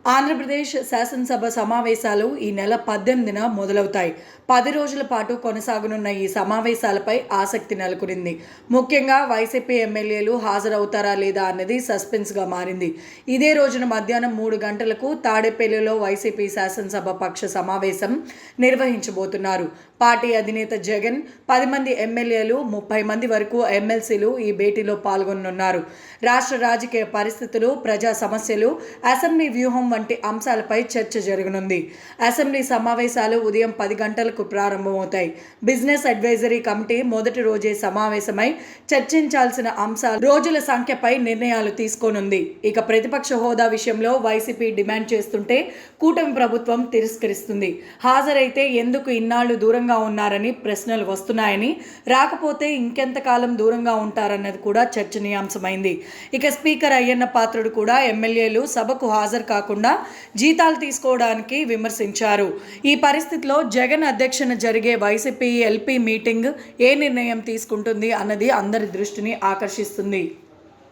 ఆంధ్రప్రదేశ్ శాసనసభ సమావేశాలు ఈ నెల 18న మొదలవుతాయి. 10 రోజుల పాటు కొనసాగనున్న ఈ సమావేశాలపై ఆసక్తి నెలకొనింది. ముఖ్యంగా వైసీపీ ఎమ్మెల్యేలు హాజరవుతారా లేదా అన్నది సస్పెన్స్గా మారింది. ఇదే రోజున మధ్యాహ్నం 3 గంటలకు తాడేపల్లిలో వైసీపీ శాసనసభ పక్ష సమావేశం నిర్వహించబోతున్నారు. పార్టీ అధినేత జగన్, 10 మంది ఎమ్మెల్యేలు, 30 మంది వరకు ఎమ్మెల్సీలు ఈ భేటీలో పాల్గొనున్నారు. రాష్ట్ర రాజకీయ పరిస్థితులు, ప్రజా సమస్యలు, అసెంబ్లీ వ్యూహం వంటి అంశాలపై చర్చ జరగనుంది. అసెంబ్లీ సమావేశాలు ఉదయం 10 గంటలకు ప్రారంభమవుతాయి. బిజినెస్ అడ్వైజరీ కమిటీ మొదటి రోజే సమావేశమై చర్చించాల్సిన అంశాలు, రోజుల సంఖ్యపై నిర్ణయాలు తీసుకోనుంది. ఇక ప్రతిపక్ష హోదా విషయంలో వైసీపీ డిమాండ్ చేస్తుంటే కూటమి ప్రభుత్వం తిరస్కరిస్తుంది. హాజరైతే ఎందుకు ఇన్నాళ్లు దూరంగా ఉన్నారని ప్రశ్నలు వస్తున్నాయని, రాకపోతే ఇంకెంతకాలం దూరంగా ఉంటారన్నది కూడా చర్చనీయాంశమైంది. ఇక స్పీకర్ అయ్యన్న పాత్రుడు కూడా ఎమ్మెల్యేలు సభకు హాజరు కాకుండా జీతాలు తీసుకోవడానికి విమర్శించారు. ఈ పరిస్థితిలో జగన్ అధ్యక్షన జరిగే వైసీపీ ఎల్పీ మీటింగ్ ఏ నిర్ణయం తీసుకుంటుంది అన్నది అందరి దృష్టిని ఆకర్షిస్తుంది.